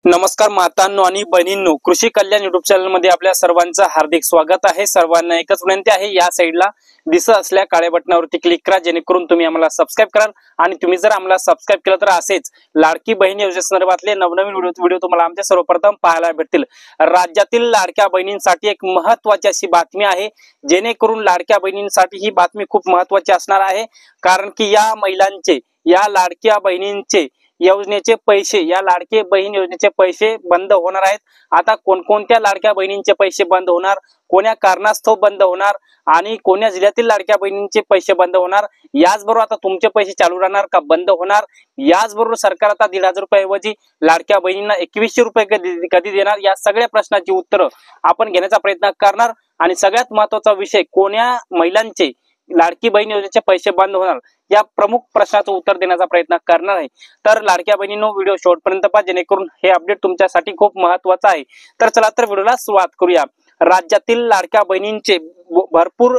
नमस्कार मातांनो आणि बहिणींनो, कृषी कल्याण युट्यूब चॅनल मध्ये आपल्या सर्वांचं हार्दिक स्वागत आहे। सर्वांना एकच विनंती आहे, या साईडला दिसत असलेल्या काळ्या बटनावरती क्लिक करा, जेणेकरून तुम्ही आम्हाला सबस्क्राइब कराल। आणि तुम्ही जर आम्हाला सबस्क्राइब केलं तर असेच लाडकी बहीण योजनेसंदर्भातले नवनवीन व्हिडिओ तुम्हाला आमच्या सर्वप्रथम पाहायला भेटतील। राज्यातील लाडक्या बहिणींसाठी एक महत्त्वाची अशी बातमी आहे, जेणेकरून लाडक्या बहिणींसाठी ही बातमी खूप महत्त्वाची असणार आहे। कारण की या महिलांचे, या लाडक्या बहिणींचे योजनेचे पैसे, या लाडके बहीण योजनेचे पैसे बंद होणार आहेत। आता कोणकोणत्या लाडक्या बहिणींचे पैसे बंद होणार, कोण्या कारणास्तव बंद होणार आणि कोण्या जिल्ह्यातील लाडक्या बहिणींचे पैसे बंद होणार, याचबरोबर आता तुमचे पैसे चालू राहणार का बंद होणार, याचबरोबर सरकार आता 1,500 रुपयाऐवजी लाडक्या बहिणींना 2100 रुपये कधी देणार, या सगळ्या प्रश्नांची उत्तरं आपण घेण्याचा प्रयत्न करणार। आणि सगळ्यात महत्त्वाचा विषय, कोण्या महिलांचे लाडकी बहीण योजनेचे पैसे बंद होणार, या प्रमुख प्रश्नाचं उत्तर देण्याचा प्रयत्न करणार आहे। तर लाडक्या बहिणींनो, व्हिडिओ शेवटपर्यंत पहा, जेणेकरून हे अपडेट तुमच्यासाठी खूप महत्त्वाचं आहे। तर चला तर व्हिडिओला सुरुवात करूया। राज्यातील लाडक्या बहिणींचे भरपूर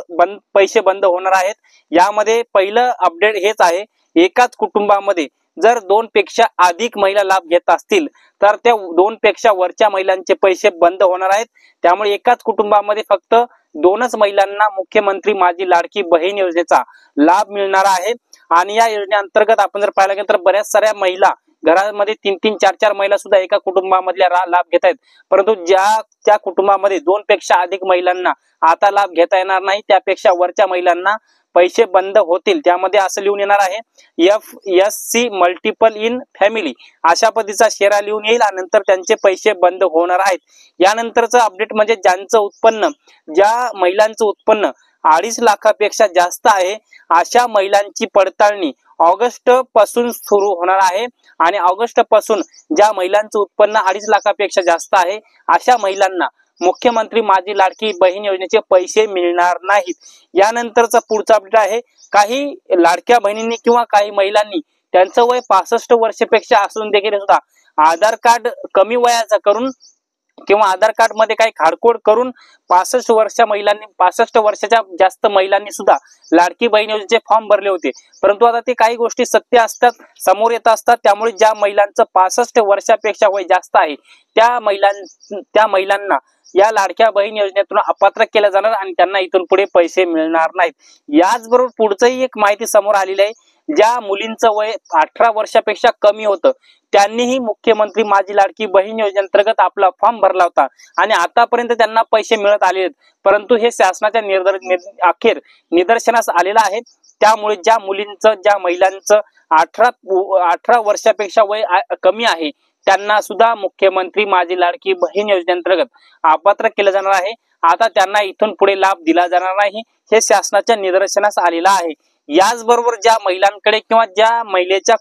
पैसे बंद होणार आहेत। यामध्ये पहिलं अपडेट हेच आहे, एकाच कुटुंबामध्ये जर 2 पेक्षा अधिक महिला लाभ घेत असतील तर त्या 2 पेक्षा वरच्या महिलांचे पैसे बंद होणार आहेत। त्यामुळे एकाच कुटुंबामध्ये फक्त 2च महिलांना मुख्यमंत्री माझी लाडकी बहीण योजनेचा लाभ मिळणार आहे। आणि या योजनेअंतर्गत आपण जर पाहायला गेलं तर बऱ्याच साऱ्या महिला घरामध्ये 3-3, 4-4 महिला सुद्धा एका कुटुंबामधल्या लाभ घेत आहेत। परंतु त्या कुटुंबामध्ये 2 पेक्षा अधिक महिलांना आता लाभ घेता येणार नाही, त्यापेक्षा वरच्या महिलांना पैसे बंद होतील। त्यामध्ये असं लिहून येणार आहे, FSC मल्टिपल इन फॅमिली अशा पद्धतीचा शेरा लिहून येईल आणि नंतर त्यांचे पैसे बंद होणार आहेत। यानंतरचं अपडेट म्हणजे ज्यांचं उत्पन्न, ज्या महिलांचं उत्पन्न 2.5 लाखापेक्षा जास्त आहे, अशा महिलांची पडताळणी ऑगस्ट पासून सुरू होणार आहे। आणि ऑगस्ट पासून ज्या महिलांचं उत्पन्न 2.5 लाखापेक्षा जास्त आहे, अशा महिलांना मुख्यमंत्री माझी लाडकी बहीण योजनेचे पैसे मिळणार नाहीत। यानंतरचा पुढचा अपडेट आहे, काही लाडक्या बहिणींनी किंवा काही महिलांनी त्यांचं वय 65 वर्षापेक्षा असून देखील सुद्धा आधार कार्ड कमी वयाचा करून किंवा आधार कार्ड मध्ये काही खाडकोड करून 65 वर्षाच्या जास्त महिलांनी सुद्धा लाडकी बहीण योजनेचे फॉर्म भरले होते। परंतु आता ते काही गोष्टी सत्य असतात, समोर येत असतात। त्यामुळे ज्या महिलांचं 65 वर्षापेक्षा वय जास्त आहे त्या महिलांना या लाडक्या बहीण योजनेतून अपात्र केलं जाणार आणि त्यांना इथून पुढे पैसे मिळणार नाहीत। याचबरोबर पुढचंही एक माहिती समोर आलेली आहे, ज्या मुलींचं वय 18 वर्षापेक्षा कमी होतं त्यांनीही मुख्यमंत्री माझी लाडकी बहीण योजनेअंतर्गत आपला फॉर्म भरला होता आणि आतापर्यंत त्यांना पैसे मिळत आले आहेत। परंतु हे शासनाच्या अखेर निदर्शनास आलेलं आहे। त्यामुळे ज्या महिलांचं 18 वर्षापेक्षा वय कमी आहे त्यांना सुद्धा मुख्यमंत्री माझी लाडकी बहीण योजनेअंतर्गत अपात्र केलं जाणार आहे। आता त्यांना इथून पुढे लाभ दिला जाणार नाही, हे शासनाच्या निदर्शनास आलेलं आहे। याचबरोबर ज्या महिलांकडे किंवा ज्या महिलेच्या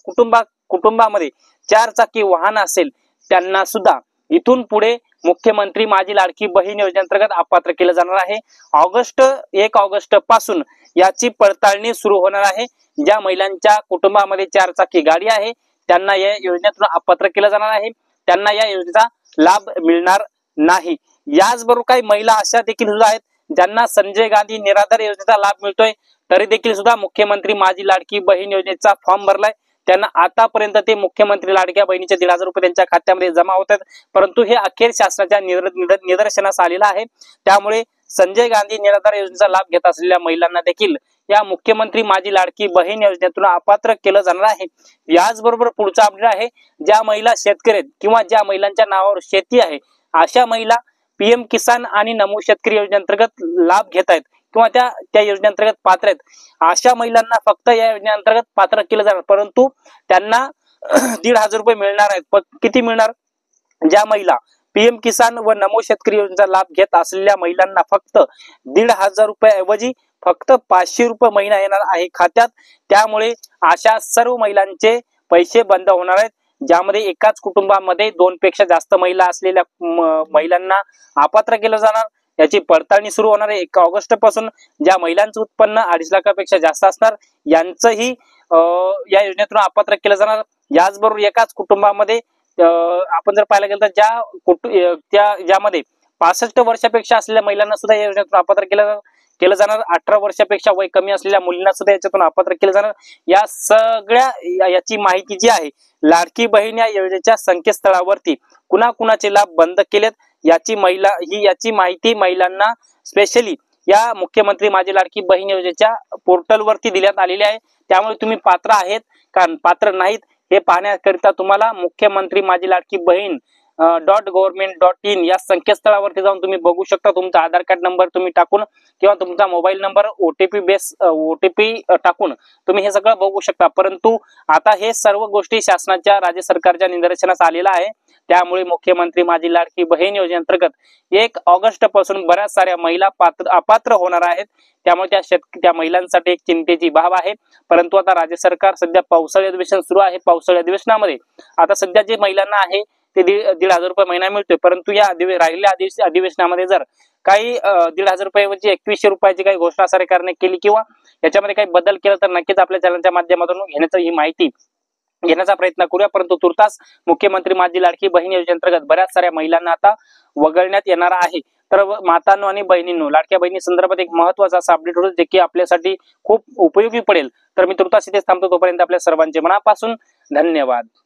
कुटुंबामध्ये 4 चाकी वाहन असेल त्यांना सुद्धा इथून पुढे मुख्यमंत्री माझी लाडकी बहीण योजनेअंतर्गत अपात्र केलं जाणार आहे। 1 ऑगस्ट पासून याची पडताळणी सुरू होणार आहे। ज्या महिलांच्या कुटुंबामध्ये 4 चाकी गाडी आहे त्यांना या योजनेतून अपात्र केलं जाणार आहे, त्यांना या योजनेचा लाभ मिळणार नाही। याचबरोबर काही महिला अशा देखील सुद्धा आहेत ज्यांना संजय गांधी निराधार योजनेचा लाभ मिळतोय, तरी देखील सुद्धा मुख्यमंत्री माझी लाडकी बहीण योजनेचा फॉर्म भरलाय, त्यांना आतापर्यंत ते मुख्यमंत्री लाडक्या बहिणीचे 1,500 रुपये त्यांच्या खात्यामध्ये जमा होत आहेत। परंतु हे अखेर शासनाच्या निदर्शनास आलेलं आहे। त्यामुळे संजय गांधी निराधार योजनेचा लाभ घेत असलेल्या महिलांना देखील या मुख्यमंत्री माझी लाडकी बहीण योजनेतून अपात्र केलं जाणार आहे। याचबरोबर पुढचा अपडेट आहे, ज्या महिला शेतकरी आहेत किंवा ज्या महिलांच्या नावावर शेती आहे, अशा महिला PM किसान आणि नमो शेतकरी योजनेअंतर्गत लाभ घेत आहेत किंवा त्या योजनेअंतर्गत पात्र आहेत, अशा महिलांना फक्त या योजनेअंतर्गत पात्र केलं जाणार। परंतु त्यांना 1,500 रुपये मिळणार आहेत। किती मिळणार? ज्या महिला PM किसान व नमो शेतकरी योजनेचा लाभ घेत असलेल्या महिलांना फक्त 1,500 रुपये ऐवजी फक्त 500 रुपये महिना येणार आहे खात्यात। त्यामुळे अशा सर्व महिलांचे पैसे बंद होणार आहेत, ज्यामध्ये एकाच कुटुंबामध्ये 2 पेक्षा जास्त महिला असलेल्या महिलांना अपात्र केलं जाणार। याची पडताळणी सुरू होणार आहे 1 ऑगस्ट पासून। ज्या महिलांचं उत्पन्न 2.5 लाखापेक्षा जास्त असणार यांचंही या योजनेतून अपात्र केलं जाणार। याचबरोबर एकाच कुटुंबामध्ये आपण जर पाहायला गेलं तर ज्यामध्ये 65 वर्षापेक्षा असलेल्या महिलांना सुद्धा या योजनेतून अपात्र केलं जाणार। केलं जाणार, 18 वर्षापेक्षा वय कमी असलेल्या मुलींना सुद्धा याच्यातून अपात्र केलं जाणार। या सगळ्या याची माहिती जी आहे लाडकी बहीण या योजनेच्या संकेतस्थळावरती कुणाकुणाचे लाभ बंद केलेत याची माहिती महिलांना स्पेशली या मुख्यमंत्री माझी लाडकी बहीण योजनेच्या पोर्टलवरती देण्यात आलेली आहे। त्यामुळे तुम्ही पात्र आहेत का पात्र नाहीत हे पाहण्याकरिता तुम्हाला मुख्यमंत्री माझी लाडकी बहीण .government.in या संकेतस्थळावरती जाऊन तुम्ही बघू शकता। तुमचा आधार कार्ड नंबर तुम्ही टाकून किंवा तुमचा मोबाईल नंबर ओटीपी टाकून तुम्ही हे सगळं बघू शकता। परंतु आता हे सर्व गोष्टी शासनाच्या राज्य सरकारच्या निदर्शनास आलेला आहे। त्यामुळे मुख्यमंत्री माझी लाडकी बहीण योजनेअंतर्गत 1 ऑगस्ट पासून बऱ्याच साऱ्या महिला अपात्र होणार आहेत। त्यामुळे त्या महिलांसाठी एक चिंतेची बाब आहे। परंतु आता राज्य सरकार सध्या पावसाळी अधिवेशन सुरू आहे। पावसाळी अधिवेशनामध्ये आता सध्या जे महिलांना आहे ते 1,500 रुपये महिना मिळतोय। परंतु या राहिलेल्या अधिवेशनामध्ये जर काही 1,500 रुपयाची 2100 रुपयाची काही घोषणा सरकारने केली किंवा याच्यामध्ये काही बदल केला तर नक्कीच आपल्या चॅनलच्या माध्यमातून ही माहिती घेण्याचा प्रयत्न करूया। परंतु तुर्तास मुख्यमंत्री माझी लाडकी बहीण योजनेअंतर्गत बऱ्याच साऱ्या महिलांना आता वगळण्यात येणार आहे। तर मातांनो आणि बहिणींनो, लाडक्या बहिणी संदर्भात एक महत्त्वाचा असा अपडेट होतो जे की आपल्यासाठी खूप उपयोगी पडेल। तर मी तुर्तास इथेच थांबतो, तोपर्यंत आपल्या सर्वांचे मनापासून धन्यवाद।